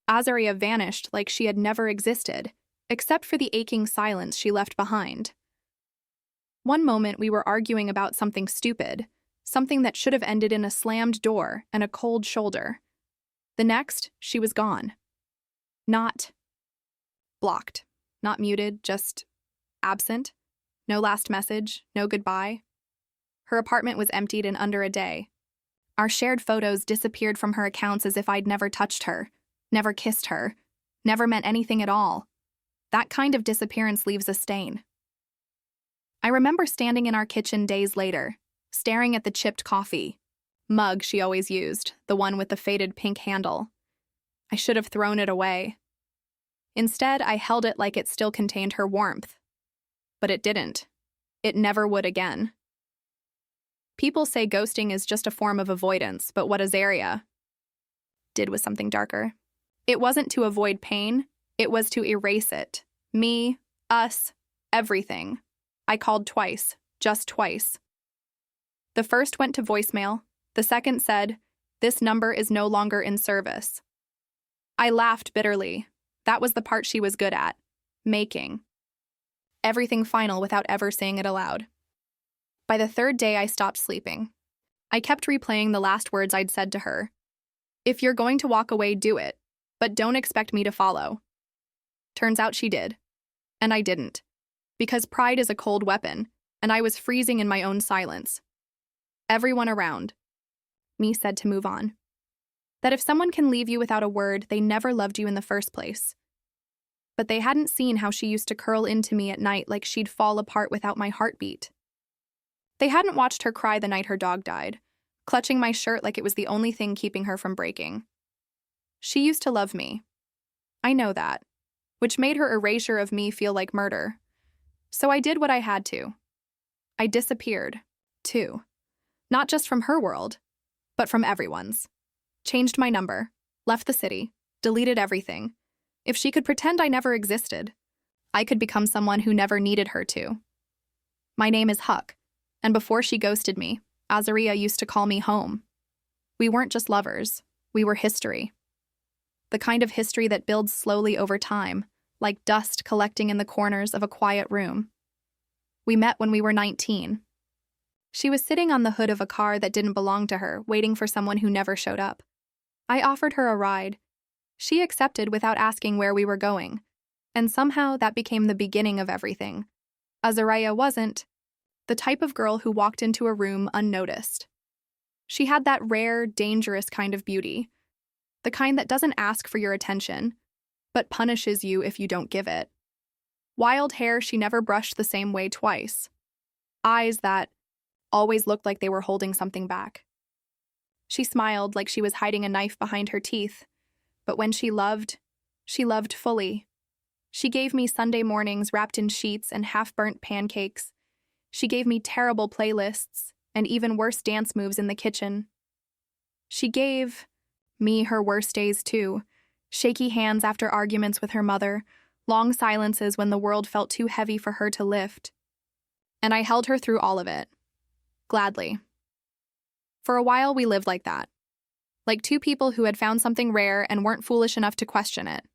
Azaria vanished like she had never existed, except for the aching silence she left behind. One moment we were arguing about something stupid, something that should have ended in a slammed door and a cold shoulder. The next, she was gone. Not blocked, not muted, just absent. No last message, no goodbye. Her apartment was emptied in under a day. Our shared photos disappeared from her accounts as if I'd never touched her, never kissed her, never meant anything at all. That kind of disappearance leaves a stain. I remember standing in our kitchen days later, staring at the chipped coffee mug she always used, the one with the faded pink handle. I should have thrown it away. Instead, I held it like it still contained her warmth. But it didn't. It never would again. People say ghosting is just a form of avoidance, but what Azaria did was something darker. It wasn't to avoid pain, it was to erase it. Me, us, everything. I called twice, just twice. The first went to voicemail. The second said, "This number is no longer in service." I laughed bitterly. That was the part she was good at. Making everything final without ever saying it aloud. By the third day, I stopped sleeping. I kept replaying the last words I'd said to her. "If you're going to walk away, do it, but don't expect me to follow." Turns out she did. And I didn't. Because pride is a cold weapon, and I was freezing in my own silence. Everyone around me said to move on. That if someone can leave you without a word, they never loved you in the first place. But they hadn't seen how she used to curl into me at night like she'd fall apart without my heartbeat. They hadn't watched her cry the night her dog died, clutching my shirt like it was the only thing keeping her from breaking. She used to love me. I know that, which made her erasure of me feel like murder. So I did what I had to. I disappeared, too. Not just from her world, but from everyone's. Changed my number, left the city, deleted everything. If she could pretend I never existed, I could become someone who never needed her to. My name is Huck, and before she ghosted me, Azaria used to call me home. We weren't just lovers, we were history. The kind of history that builds slowly over time, like dust collecting in the corners of a quiet room. We met when we were 19. She was sitting on the hood of a car that didn't belong to her, waiting for someone who never showed up. I offered her a ride. She accepted without asking where we were going, and somehow that became the beginning of everything. Azaria wasn't the type of girl who walked into a room unnoticed. She had that rare, dangerous kind of beauty, the kind that doesn't ask for your attention, but punishes you if you don't give it. Wild hair she never brushed the same way twice. Eyes that always looked like they were holding something back. She smiled like she was hiding a knife behind her teeth, but when she loved fully. She gave me Sunday mornings wrapped in sheets and half-burnt pancakes. She gave me terrible playlists and even worse dance moves in the kitchen. She gave me her worst days too, shaky hands after arguments with her mother, long silences when the world felt too heavy for her to lift. And I held her through all of it. Gladly. For a while, we lived like that. Like two people who had found something rare and weren't foolish enough to question it.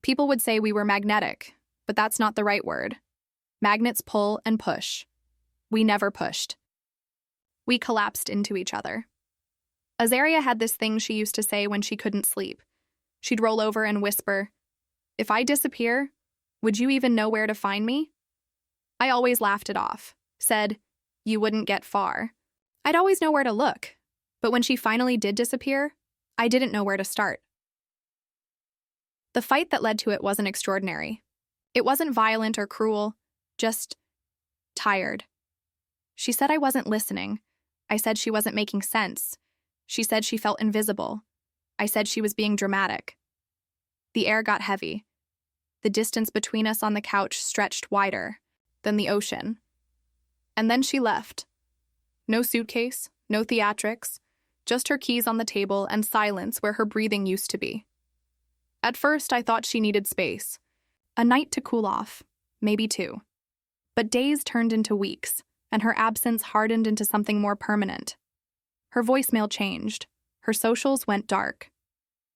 People would say we were magnetic, but that's not the right word. Magnets pull and push. We never pushed. We collapsed into each other. Azaria had this thing she used to say when she couldn't sleep. She'd roll over and whisper, "If I disappear, would you even know where to find me?" I always laughed it off, said, "You wouldn't get far." I'd always know where to look, but when she finally did disappear, I didn't know where to start. The fight that led to it wasn't extraordinary. It wasn't violent or cruel, just tired. She said I wasn't listening. I said she wasn't making sense. She said she felt invisible. I said she was being dramatic. The air got heavy. The distance between us on the couch stretched wider than the ocean. And then she left. No suitcase, no theatrics, just her keys on the table and silence where her breathing used to be. At first, I thought she needed space. A night to cool off, maybe two. But days turned into weeks, and her absence hardened into something more permanent. Her voicemail changed. Her socials went dark.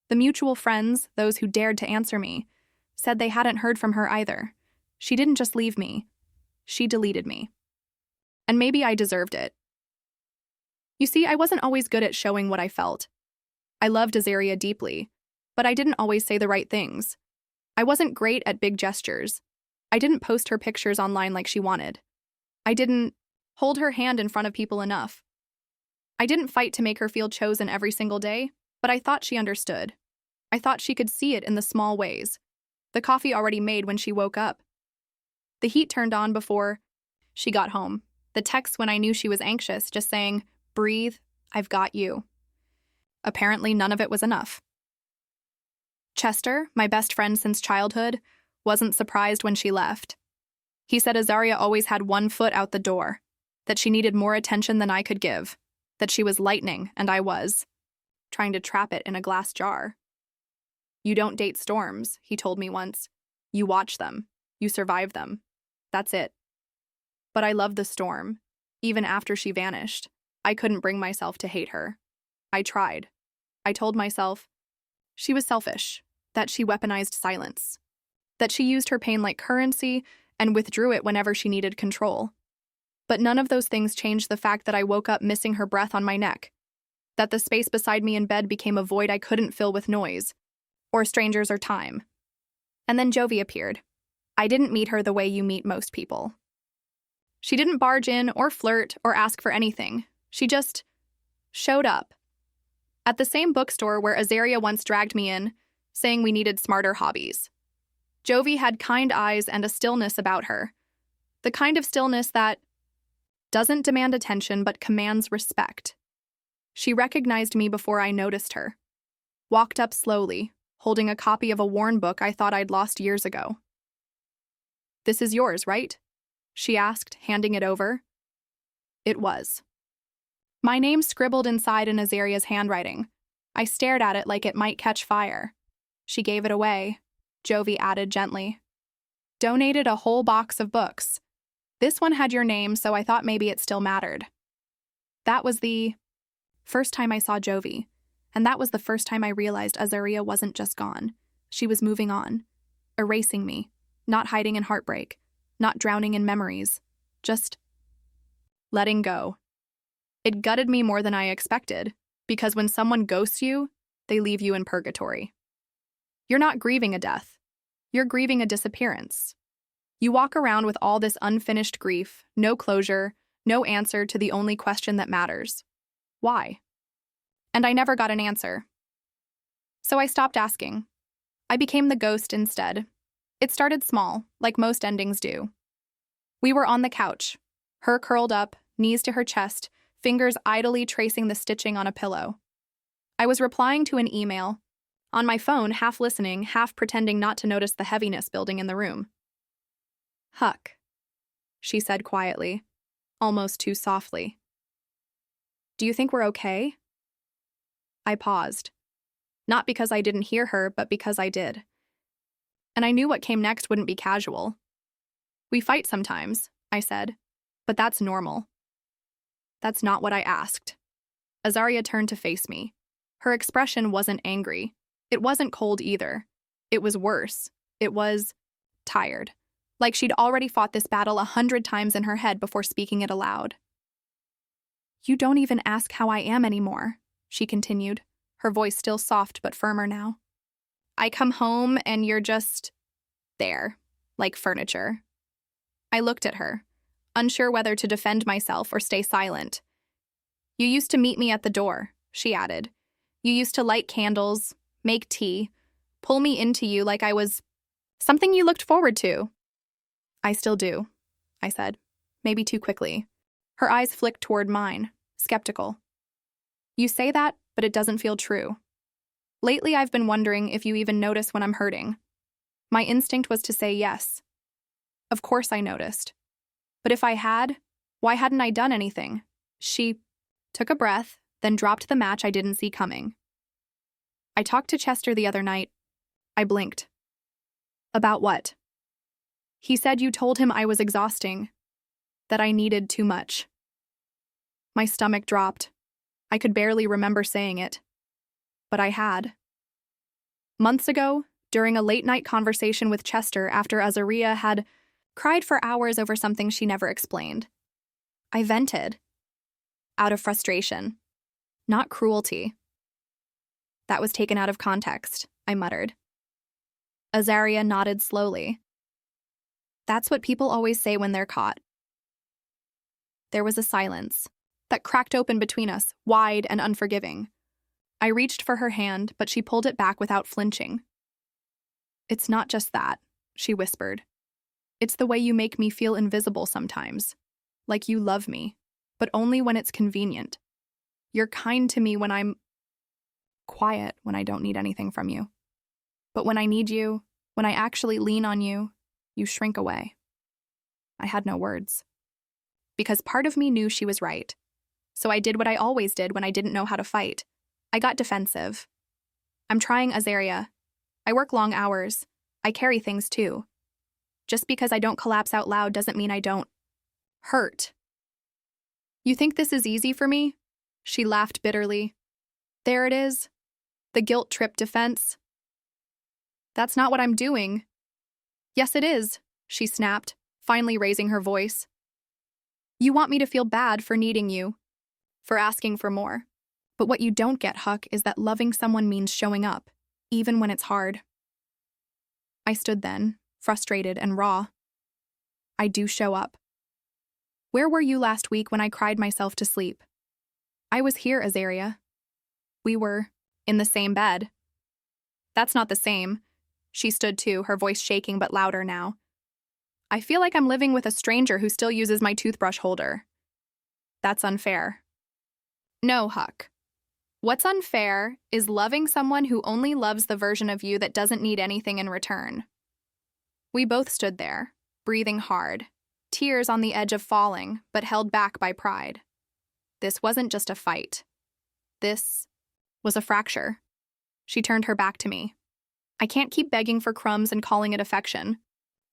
The mutual friends, those who dared to answer me, said they hadn't heard from her either. She didn't just leave me. She deleted me. And maybe I deserved it. You see, I wasn't always good at showing what I felt. I loved Azaria deeply, but I didn't always say the right things. I wasn't great at big gestures. I didn't post her pictures online like she wanted. I didn't hold her hand in front of people enough. I didn't fight to make her feel chosen every single day, but I thought she understood. I thought she could see it in the small ways. The coffee already made when she woke up. The heat turned on before she got home. The texts when I knew she was anxious, just saying, "Breathe, I've got you." Apparently, none of it was enough. Chester, my best friend since childhood, wasn't surprised when she left. He said Azaria always had one foot out the door, that she needed more attention than I could give, that she was lightning and I was trying to trap it in a glass jar. "You don't date storms," he told me once. "You watch them. You survive them. That's it." But I loved the storm. Even after she vanished, I couldn't bring myself to hate her. I tried. I told myself she was selfish, that she weaponized silence, that she used her pain like currency and withdrew it whenever she needed control. But none of those things changed the fact that I woke up missing her breath on my neck, that the space beside me in bed became a void I couldn't fill with noise, or strangers or time. And then Jovi appeared. I didn't meet her the way you meet most people. She didn't barge in or flirt or ask for anything. She just showed up. At the same bookstore where Azaria once dragged me in, saying we needed smarter hobbies. Jovi had kind eyes and a stillness about her. The kind of stillness that doesn't demand attention but commands respect. She recognized me before I noticed her. Walked up slowly, holding a copy of a worn book I thought I'd lost years ago. "This is yours, right?" she asked, handing it over. It was. My name scribbled inside in Azaria's handwriting. I stared at it like it might catch fire. "She gave it away," Jovi added gently. "Donated a whole box of books. This one had your name, so I thought maybe it still mattered." That was the first time I saw Jovi, and that was the first time I realized Azaria wasn't just gone. She was moving on, erasing me, not hiding in heartbreak, not drowning in memories, just letting go. It gutted me more than I expected, because when someone ghosts you, they leave you in purgatory. You're not grieving a death. You're grieving a disappearance. You walk around with all this unfinished grief, no closure, no answer to the only question that matters. Why? And I never got an answer. So I stopped asking. I became the ghost instead. It started small, like most endings do. We were on the couch, her curled up, knees to her chest, fingers idly tracing the stitching on a pillow. I was replying to an email, on my phone, half listening, half pretending not to notice the heaviness building in the room. "Huck," she said quietly, almost too softly. "Do you think we're okay?" I paused. Not because I didn't hear her, but because I did. And I knew what came next wouldn't be casual. "We fight sometimes," I said, "but that's normal." That's not what I asked. Azaria turned to face me. Her expression wasn't angry. It wasn't cold either. It was worse. It was tired. Like she'd already fought this battle 100 times in her head before speaking it aloud. "You don't even ask how I am anymore," she continued, her voice still soft but firmer now. "I come home and you're just there, like furniture." I looked at her, unsure whether to defend myself or stay silent. "You used to meet me at the door," she added. "You used to light candles, make tea, pull me into you like I was something you looked forward to." "I still do," I said, maybe too quickly. Her eyes flicked toward mine, skeptical. "You say that, but it doesn't feel true. Lately I've been wondering if you even notice when I'm hurting." My instinct was to say yes. Of course I noticed. But if I had, why hadn't I done anything? She took a breath, then dropped the match I didn't see coming. "I talked to Chester the other night." I blinked. "About what?" "He said you told him I was exhausting, that I needed too much." My stomach dropped. I could barely remember saying it. But I had. Months ago, during a late-night conversation with Chester after Azaria had cried for hours over something she never explained. I vented. Out of frustration. Not cruelty. That was taken out of context, I muttered. Azaria nodded slowly. That's what people always say when they're caught. There was a silence that cracked open between us, wide and unforgiving. I reached for her hand, but she pulled it back without flinching. It's not just that, she whispered. It's the way you make me feel invisible sometimes. Like you love me, but only when it's convenient. You're kind to me when I'm quiet, when I don't need anything from you. But when I need you, when I actually lean on you, you shrink away. I had no words. Because part of me knew she was right. So I did what I always did when I didn't know how to fight. I got defensive. I'm trying, Azaria. I work long hours. I carry things too. Just because I don't collapse out loud doesn't mean I don't hurt. You think this is easy for me? She laughed bitterly. There it is. The guilt-trip defense. That's not what I'm doing. Yes, it is, she snapped, finally raising her voice. You want me to feel bad for needing you, for asking for more. But what you don't get, Huck, is that loving someone means showing up, even when it's hard. I stood then, frustrated and raw. I do show up. Where were you last week when I cried myself to sleep? I was here, Azaria. We were in the same bed. That's not the same. She stood too, her voice shaking but louder now. I feel like I'm living with a stranger who still uses my toothbrush holder. That's unfair. No, Huck. What's unfair is loving someone who only loves the version of you that doesn't need anything in return. We both stood there, breathing hard, tears on the edge of falling, but held back by pride. This wasn't just a fight. This was a fracture. She turned her back to me. I can't keep begging for crumbs and calling it affection.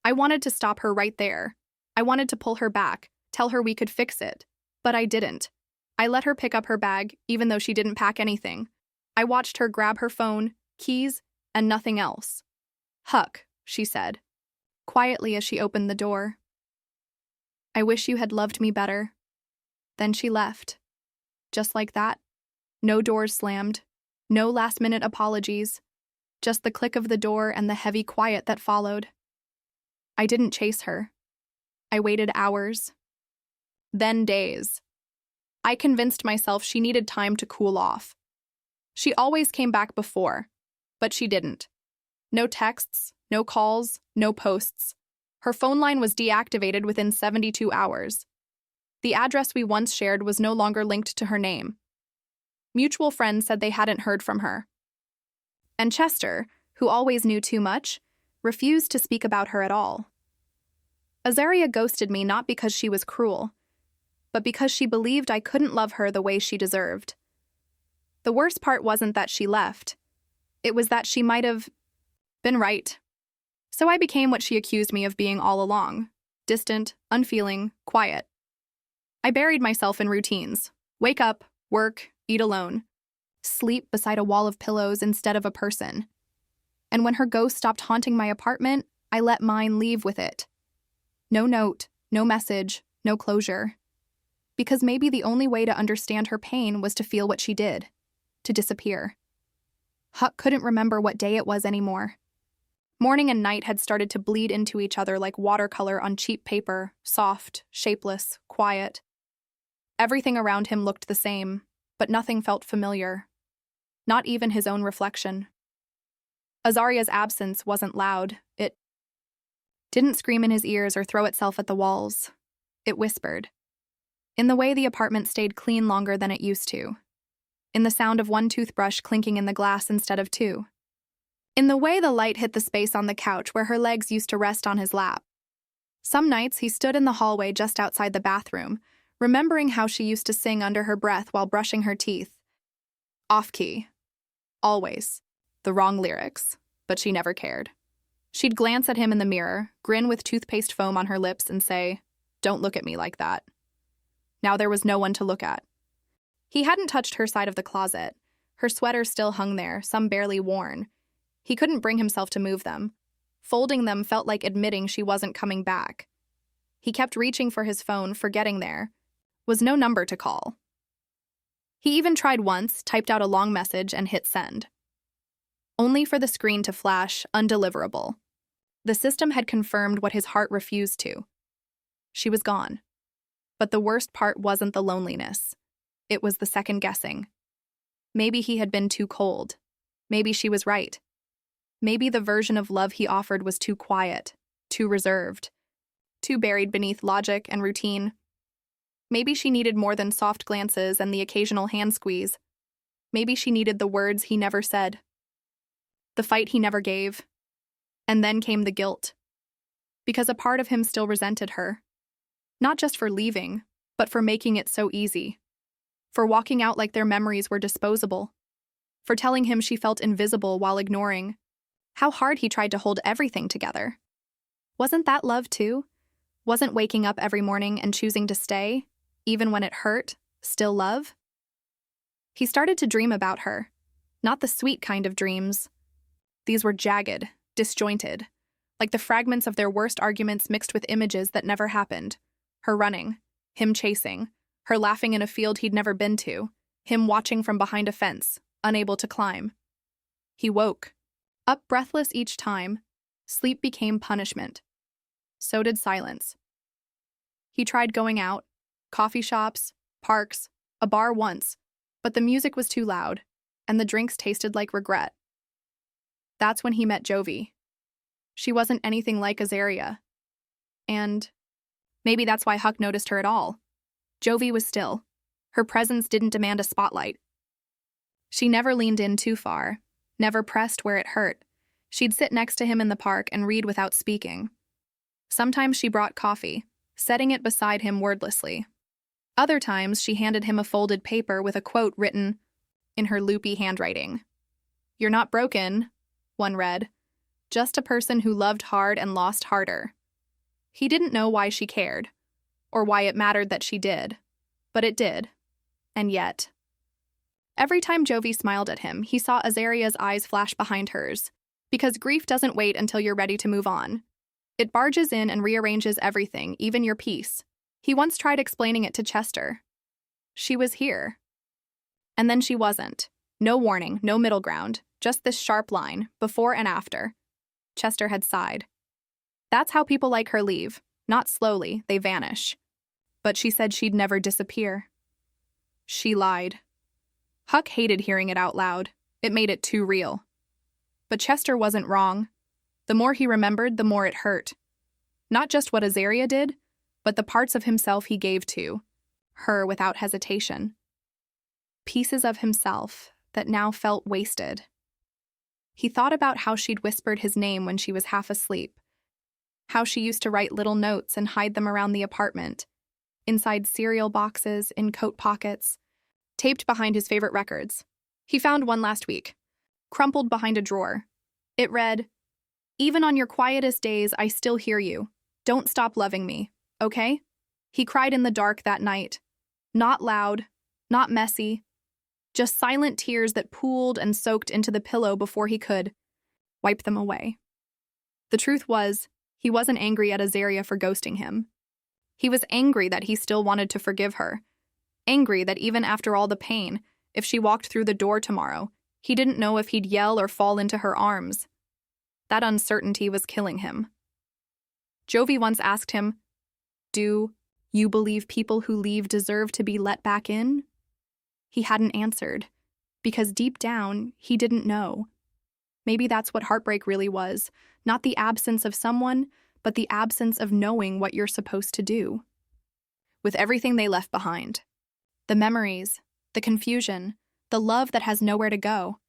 I wanted to stop her right there. I wanted to pull her back, tell her we could fix it. But I didn't. I let her pick up her bag, even though she didn't pack anything. I watched her grab her phone, keys, and nothing else. Huck, she said, quietly as she opened the door. I wish you had loved me better. Then she left. Just like that. No doors slammed. No last-minute apologies. Just the click of the door and the heavy quiet that followed. I didn't chase her. I waited hours. Then days. I convinced myself she needed time to cool off. She always came back before, but she didn't. No texts, no calls, no posts. Her phone line was deactivated within 72 hours. The address we once shared was no longer linked to her name. Mutual friends said they hadn't heard from her. And Chester, who always knew too much, refused to speak about her at all. Azaria ghosted me not because she was cruel, but because she believed I couldn't love her the way she deserved. The worst part wasn't that she left. It was that she might have been right. So I became what she accused me of being all along, distant, unfeeling, quiet. I buried myself in routines. Wake up, work, eat alone. Sleep beside a wall of pillows instead of a person. And when her ghost stopped haunting my apartment, I let mine leave with it. No note, no message, no closure. Because maybe the only way to understand her pain was to feel what she did, to disappear. Huck couldn't remember what day it was anymore. Morning and night had started to bleed into each other like watercolor on cheap paper, soft, shapeless, quiet. Everything around him looked the same, but nothing felt familiar. Not even his own reflection. Azaria's absence wasn't loud. It didn't scream in his ears or throw itself at the walls. It whispered. In the way the apartment stayed clean longer than it used to. In the sound of one toothbrush clinking in the glass instead of two. In the way the light hit the space on the couch where her legs used to rest on his lap. Some nights he stood in the hallway just outside the bathroom, remembering how she used to sing under her breath while brushing her teeth. Off-key. Always. The wrong lyrics. But she never cared. She'd glance at him in the mirror, grin with toothpaste foam on her lips, and say, "Don't look at me like that." Now there was no one to look at. He hadn't touched her side of the closet. Her sweater still hung there, some barely worn. He couldn't bring himself to move them. Folding them felt like admitting she wasn't coming back. He kept reaching for his phone, forgetting there was no number to call. He even tried once, typed out a long message, and hit send, only for the screen to flash undeliverable. The system had confirmed what his heart refused to. She was gone. But the worst part wasn't the loneliness. It was the second guessing. Maybe he had been too cold. Maybe she was right. Maybe the version of love he offered was too quiet, too reserved, too buried beneath logic and routine. Maybe she needed more than soft glances and the occasional hand squeeze. Maybe she needed the words he never said, the fight he never gave. And then came the guilt. Because a part of him still resented her. Not just for leaving, but for making it so easy. For walking out like their memories were disposable. For telling him she felt invisible while ignoring how hard he tried to hold everything together. Wasn't that love too? Wasn't waking up every morning and choosing to stay, even when it hurt, still love? He started to dream about her. Not the sweet kind of dreams. These were jagged, disjointed, like the fragments of their worst arguments mixed with images that never happened. Her running, him chasing, her laughing in a field he'd never been to, him watching from behind a fence, unable to climb. He woke, up breathless each time. Sleep became punishment. So did silence. He tried going out, coffee shops, parks, a bar once, but the music was too loud, and the drinks tasted like regret. That's when he met Jovi. She wasn't anything like Azaria. And maybe that's why Huck noticed her at all. Jovi was still. Her presence didn't demand a spotlight. She never leaned in too far, never pressed where it hurt. She'd sit next to him in the park and read without speaking. Sometimes she brought coffee, setting it beside him wordlessly. Other times she handed him a folded paper with a quote written in her loopy handwriting. "You're not broken," one read. "Just a person who loved hard and lost harder." He didn't know why she cared, or why it mattered that she did, but it did. And yet, every time Jovi smiled at him, he saw Azaria's eyes flash behind hers, because grief doesn't wait until you're ready to move on. It barges in and rearranges everything, even your peace. He once tried explaining it to Chester. She was here. And then she wasn't. No warning, no middle ground, just this sharp line, before and after. Chester had sighed. That's how people like her leave. Not slowly, they vanish. But she said she'd never disappear. She lied. Huck hated hearing it out loud. It made it too real. But Chester wasn't wrong. The more he remembered, the more it hurt. Not just what Azaria did, but the parts of himself he gave to her without hesitation. Pieces of himself that now felt wasted. He thought about how she'd whispered his name when she was half asleep, how she used to write little notes and hide them around the apartment, inside cereal boxes, in coat pockets, taped behind his favorite records. He found one last week, crumpled behind a drawer. It read, "Even on your quietest days, I still hear you. Don't stop loving me, okay?" He cried in the dark that night. Not loud, not messy, just silent tears that pooled and soaked into the pillow before he could wipe them away. The truth was, he wasn't angry at Azaria for ghosting him. He was angry that he still wanted to forgive her. Angry that even after all the pain, if she walked through the door tomorrow, he didn't know if he'd yell or fall into her arms. That uncertainty was killing him. Jovi once asked him, "Do you believe people who leave deserve to be let back in?" He hadn't answered, because deep down, he didn't know. Maybe that's what heartbreak really was, not the absence of someone, but the absence of knowing what you're supposed to do. With everything they left behind. The memories, the confusion, the love that has nowhere to go.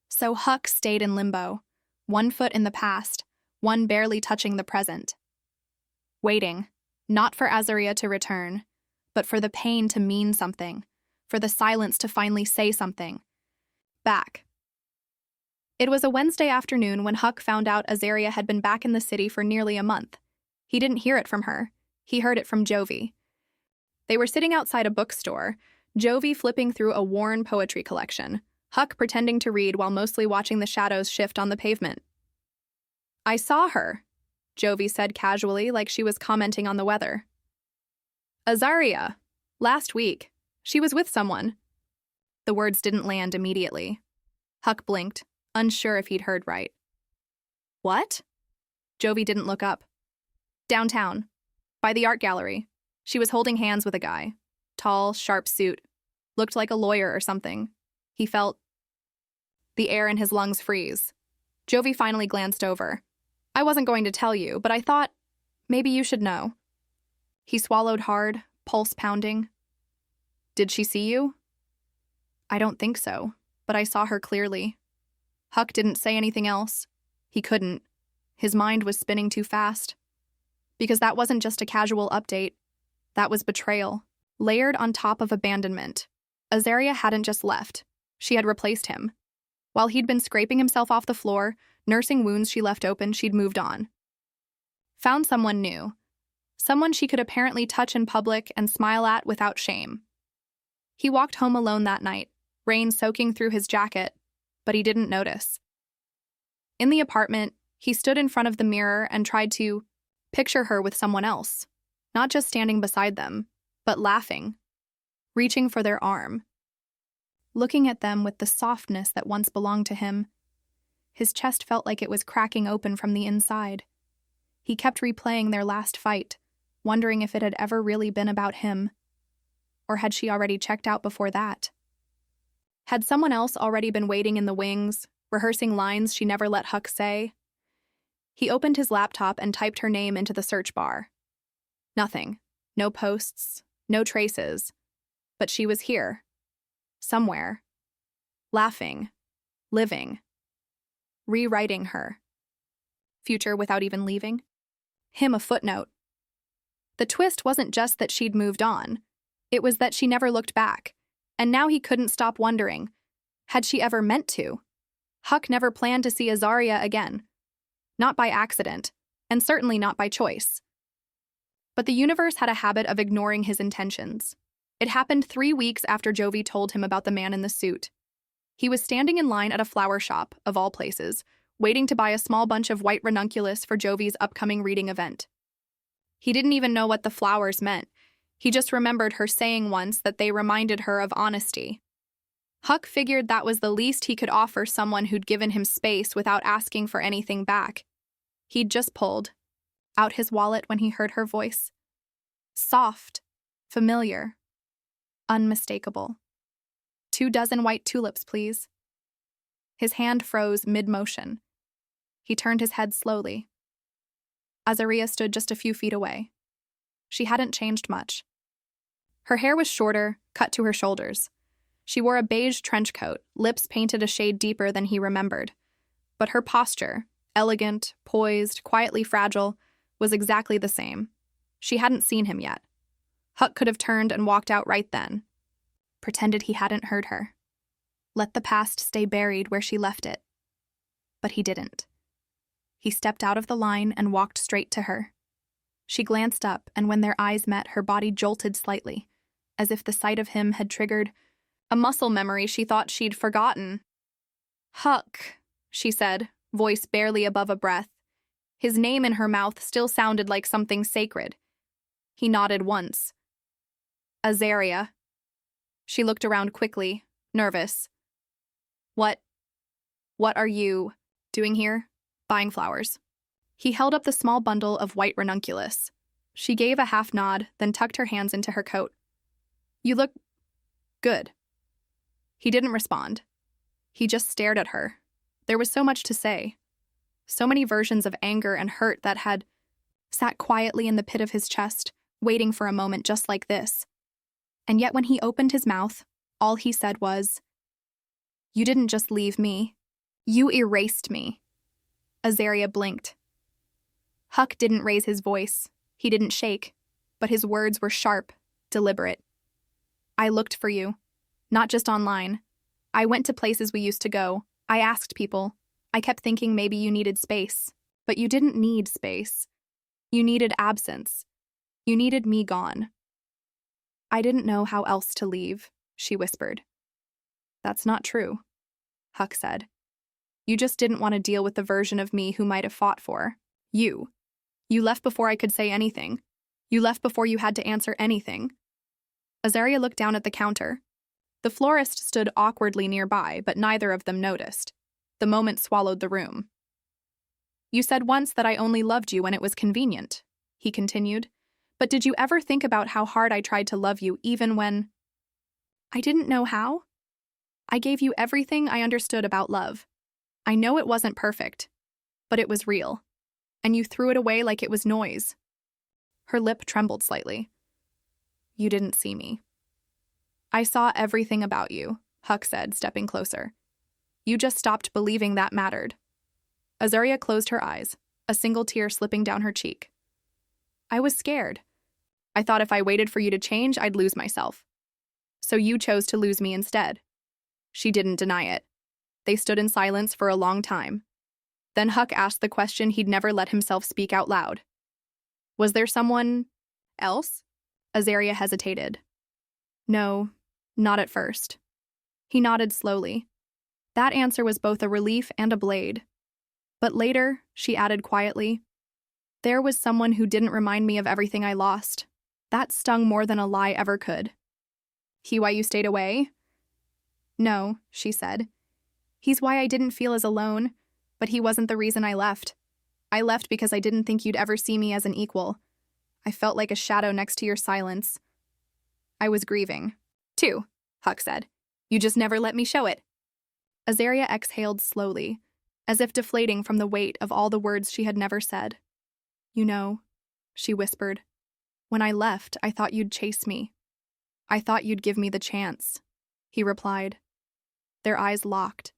So Huck stayed in limbo, one foot in the past, one barely touching the present. Waiting, not for Azaria to return, but for the pain to mean something, for the silence to finally say something. Back. It was a Wednesday afternoon when Huck found out Azaria had been back in the city for nearly a month. He didn't hear it from her. He heard it from Jovi. They were sitting outside a bookstore, Jovi flipping through a worn poetry collection, Huck pretending to read while mostly watching the shadows shift on the pavement. I saw her, Jovi said casually, like she was commenting on the weather. Azaria. Last week. She was with someone. The words didn't land immediately. Huck blinked, unsure if he'd heard right. What? Jovi didn't look up. Downtown. By the art gallery. She was holding hands with a guy. Tall, sharp suit. Looked like a lawyer or something. He felt the air in his lungs freeze. Jovi finally glanced over. I wasn't going to tell you, but I thought maybe you should know. He swallowed hard, pulse pounding. Did she see you? I don't think so, but I saw her clearly. Huck didn't say anything else. He couldn't. His mind was spinning too fast. Because that wasn't just a casual update. That was betrayal, layered on top of abandonment. Azaria hadn't just left. She had replaced him. While he'd been scraping himself off the floor, nursing wounds she left open, she'd moved on. Found someone new. Someone she could apparently touch in public and smile at without shame. He walked home alone that night, rain soaking through his jacket, but he didn't notice. In the apartment, he stood in front of the mirror and tried to picture her with someone else, not just standing beside them, but laughing, reaching for their arm, looking at them with the softness that once belonged to him. His chest felt like it was cracking open from the inside. He kept replaying their last fight, wondering if it had ever really been about him. Or had she already checked out before that? Had someone else already been waiting in the wings, rehearsing lines she never let Huck say? He opened his laptop and typed her name into the search bar. Nothing. No posts, no traces. But she was here. Somewhere. Laughing. Living. Rewriting her. Future without even leaving? Him a footnote. The twist wasn't just that she'd moved on. It was that she never looked back. And now he couldn't stop wondering, had she ever meant to? Huck never planned to see Azaria again. Not by accident, and certainly not by choice. But the universe had a habit of ignoring his intentions. It happened 3 weeks after Jovi told him about the man in the suit. He was standing in line at a flower shop, of all places, waiting to buy a small bunch of white ranunculus for Jovi's upcoming reading event. He didn't even know what the flowers meant. He just remembered her saying once that they reminded her of honesty. Huck figured that was the least he could offer someone who'd given him space without asking for anything back. He'd just pulled out his wallet when he heard her voice. Soft, familiar, unmistakable. 24 white tulips, please. His hand froze mid-motion. He turned his head slowly. Azaria stood just a few feet away. She hadn't changed much. Her hair was shorter, cut to her shoulders. She wore a beige trench coat, lips painted a shade deeper than he remembered. But her posture, elegant, poised, quietly fragile, was exactly the same. She hadn't seen him yet. Huck could have turned and walked out right then. Pretended he hadn't heard her. Let the past stay buried where she left it. But he didn't. He stepped out of the line and walked straight to her. She glanced up, and when their eyes met, her body jolted slightly, as if the sight of him had triggered a muscle memory she thought she'd forgotten. Huck, she said, voice barely above a breath. His name in her mouth still sounded like something sacred. He nodded once. Azaria. She looked around quickly, nervous. What are you doing here? Buying flowers. He held up the small bundle of white ranunculus. She gave a half nod, then tucked her hands into her coat. You look good. He didn't respond. He just stared at her. There was so much to say. So many versions of anger and hurt that had sat quietly in the pit of his chest, waiting for a moment just like this. And yet when he opened his mouth, all he said was, "You didn't just leave me. You erased me." Azaria blinked. Huck didn't raise his voice. He didn't shake, but his words were sharp, deliberate. I looked for you, not just online. I went to places we used to go. I asked people. I kept thinking maybe you needed space, but you didn't need space. You needed absence. You needed me gone. I didn't know how else to leave, she whispered. That's not true. Huck said. You just didn't want to deal with the version of me who might have fought for you. You left before I could say anything. You left before you had to answer anything. Azaria looked down at the counter. The florist stood awkwardly nearby, but neither of them noticed. The moment swallowed the room. You said once that I only loved you when it was convenient, he continued. But did you ever think about how hard I tried to love you even when I didn't know how? I gave you everything I understood about love. I know it wasn't perfect, but it was real. And you threw it away like it was noise. Her lip trembled slightly. You didn't see me. I saw everything about you, Huck said, stepping closer. You just stopped believing that mattered. Azaria closed her eyes, a single tear slipping down her cheek. I was scared. I thought if I waited for you to change, I'd lose myself. So you chose to lose me instead. She didn't deny it. They stood in silence for a long time. Then Huck asked the question he'd never let himself speak out loud. Was there someone else? Azaria hesitated. No, not at first. He nodded slowly. That answer was both a relief and a blade. But later, she added quietly, there was someone who didn't remind me of everything I lost. That stung more than a lie ever could. He why you stayed away? No, she said. He's why I didn't feel as alone, but he wasn't the reason I left. I left because I didn't think you'd ever see me as an equal. I felt like a shadow next to your silence. I was grieving. Too, Huck said. You just never let me show it. Azaria exhaled slowly, as if deflating from the weight of all the words she had never said. You know, she whispered, when I left, I thought you'd chase me. I thought you'd give me the chance, he replied. Their eyes locked,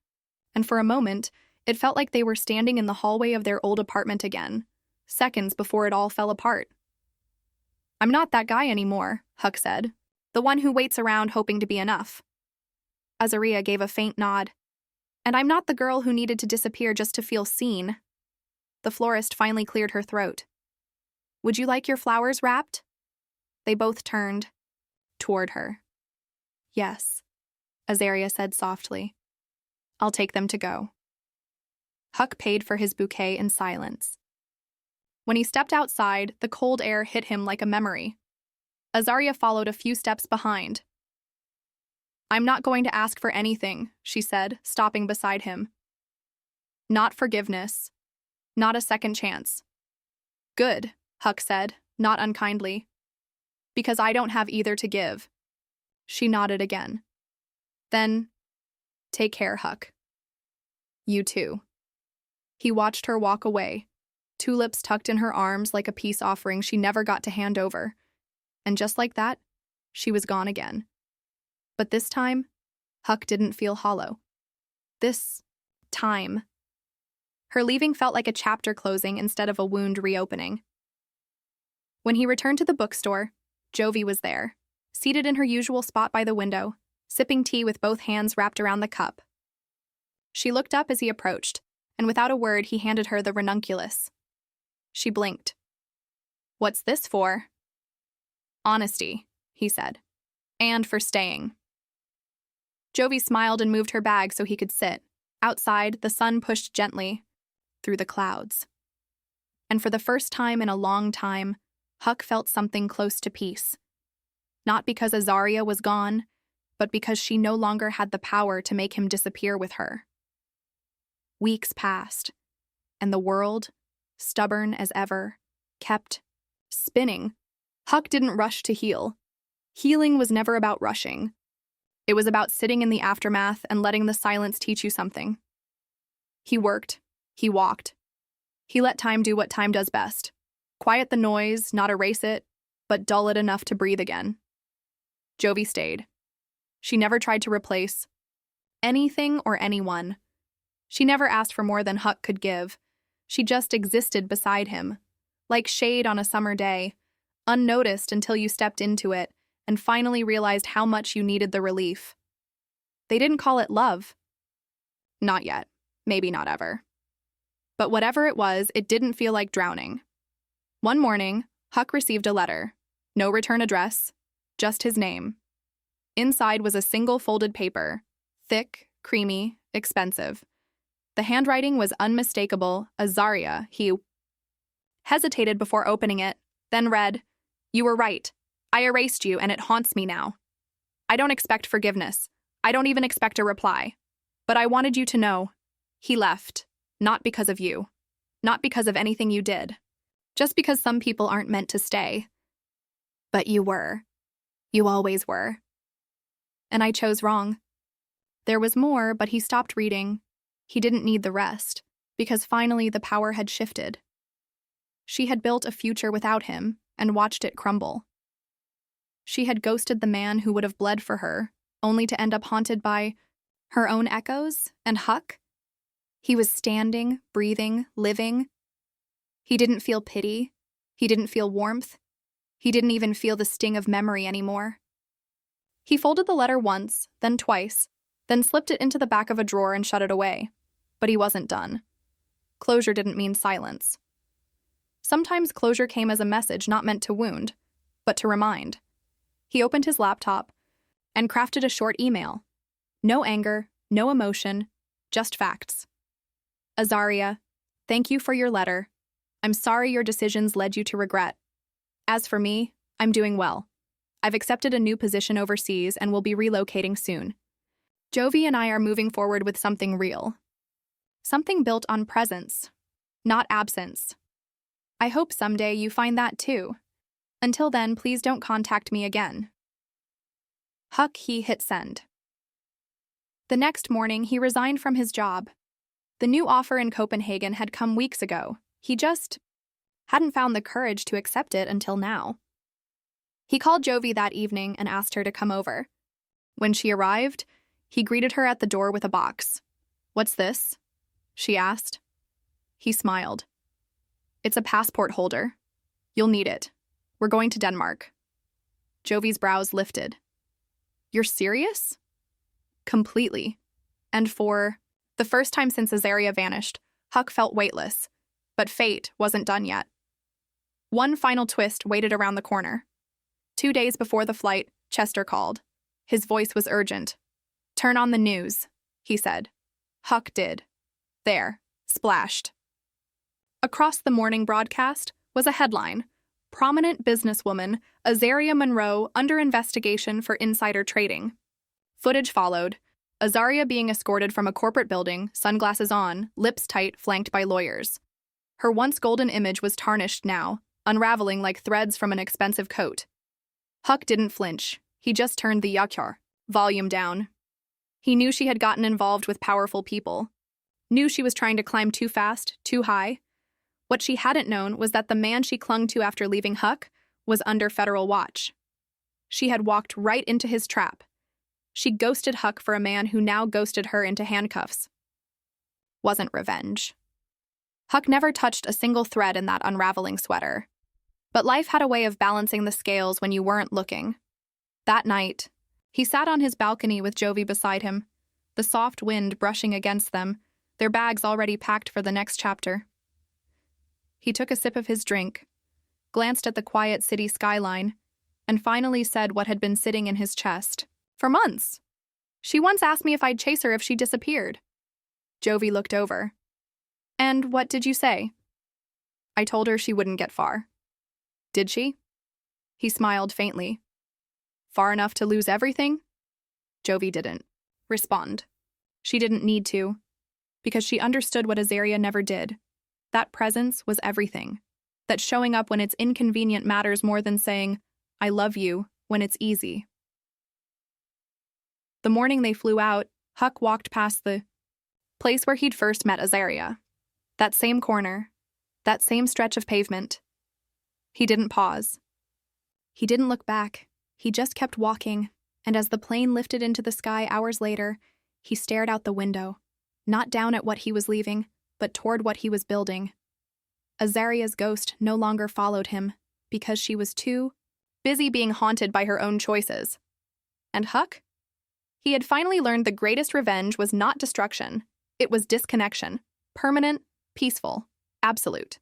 and for a moment, it felt like they were standing in the hallway of their old apartment again, seconds before it all fell apart. I'm not that guy anymore, Huck said, the one who waits around hoping to be enough. Azaria gave a faint nod. And I'm not the girl who needed to disappear just to feel seen. The florist finally cleared her throat. Would you like your flowers wrapped? They both turned toward her. Yes, Azaria said softly. I'll take them to go. Huck paid for his bouquet in silence. When he stepped outside, the cold air hit him like a memory. Azaria followed a few steps behind. I'm not going to ask for anything, she said, stopping beside him. Not forgiveness. Not a second chance. Good, Huck said, not unkindly. Because I don't have either to give. She nodded again. Then, take care, Huck. You too. He watched her walk away, tulips tucked in her arms like a peace offering she never got to hand over. And just like that, she was gone again. But this time, Huck didn't feel hollow. This time. Her leaving felt like a chapter closing instead of a wound reopening. When he returned to the bookstore, Jovi was there, seated in her usual spot by the window, sipping tea with both hands wrapped around the cup. She looked up as he approached, and without a word he handed her the ranunculus. She blinked. What's this for? Honesty, he said. And for staying. Jovi smiled and moved her bag so he could sit. Outside, the sun pushed gently through the clouds. And for the first time in a long time, Huck felt something close to peace. Not because Azaria was gone, but because she no longer had the power to make him disappear with her. Weeks passed, and the world, stubborn as ever, kept spinning. Huck didn't rush to heal. Healing was never about rushing. It was about sitting in the aftermath and letting the silence teach you something. He worked. He walked. He let time do what time does best. Quiet the noise, not erase it, but dull it enough to breathe again. Jovi stayed. She never tried to replace anything or anyone. She never asked for more than Huck could give. She just existed beside him, like shade on a summer day, unnoticed until you stepped into it and finally realized how much you needed the relief. They didn't call it love. Not yet. Maybe not ever. But whatever it was, it didn't feel like drowning. One morning, Huck received a letter. No return address, just his name. Inside was a single folded paper, thick, creamy, expensive. The handwriting was unmistakable. Azaria, he hesitated before opening it, then read, "You were right. I erased you, and it haunts me now. I don't expect forgiveness. I don't even expect a reply. But I wanted you to know. He left. Not because of you. Not because of anything you did. Just because some people aren't meant to stay. But you were. You always were. And I chose wrong." There was more, but he stopped reading. He didn't need the rest, because finally the power had shifted. She had built a future without him and watched it crumble. She had ghosted the man who would have bled for her, only to end up haunted by her own echoes and Huck. He was standing, breathing, living. He didn't feel pity. He didn't feel warmth. He didn't even feel the sting of memory anymore. He folded the letter once, then twice, then slipped it into the back of a drawer and shut it away. But he wasn't done. Closure didn't mean silence. Sometimes closure came as a message not meant to wound, but to remind. He opened his laptop and crafted a short email. No anger, no emotion, just facts. "Azaria, thank you for your letter. I'm sorry your decisions led you to regret. As for me, I'm doing well. I've accepted a new position overseas and will be relocating soon. Jovi and I are moving forward with something real. Something built on presence, not absence. I hope someday you find that too. Until then, please don't contact me again." Huck, he hit send. The next morning, he resigned from his job. The new offer in Copenhagen had come weeks ago. He just hadn't found the courage to accept it until now. He called Jovi that evening and asked her to come over. When she arrived, he greeted her at the door with a box. "What's this?" she asked. He smiled. "It's a passport holder. You'll need it. We're going to Denmark." Jovi's brows lifted. "You're serious?" "Completely." And for the first time since Azaria vanished, Huck felt weightless. But fate wasn't done yet. One final twist waited around the corner. 2 days before the flight, Chester called. His voice was urgent. "Turn on the news," he said. Huck did. There, splashed. Across the morning broadcast was a headline. "Prominent businesswoman, Azaria Monroe, under investigation for insider trading." Footage followed. Azaria being escorted from a corporate building, sunglasses on, lips tight, flanked by lawyers. Her once golden image was tarnished now, unraveling like threads from an expensive coat. Huck didn't flinch. He just turned the yakyar volume down. He knew she had gotten involved with powerful people. Knew she was trying to climb too fast, too high. What she hadn't known was that the man she clung to after leaving Huck was under federal watch. She had walked right into his trap. She ghosted Huck for a man who now ghosted her into handcuffs. Wasn't revenge. Huck never touched a single thread in that unraveling sweater. But life had a way of balancing the scales when you weren't looking. That night, he sat on his balcony with Jovi beside him, the soft wind brushing against them, their bags already packed for the next chapter. He took a sip of his drink, glanced at the quiet city skyline, and finally said what had been sitting in his chest. "For months. She once asked me if I'd chase her if she disappeared." Jovi looked over. "And what did you say?" "I told her she wouldn't get far." "Did she?" He smiled faintly. "Far enough to lose everything?" Jovi didn't respond. She didn't need to, because she understood what Azaria never did. That presence was everything. That showing up when it's inconvenient matters more than saying, "I love you," when it's easy. The morning they flew out, Huck walked past the place where he'd first met Azaria. That same corner, that same stretch of pavement. He didn't pause. He didn't look back. He just kept walking, and as the plane lifted into the sky hours later, he stared out the window, not down at what he was leaving, but toward what he was building. Azaria's ghost no longer followed him, because she was too busy being haunted by her own choices. And Huck? He had finally learned the greatest revenge was not destruction. It was disconnection. Permanent, peaceful, absolute.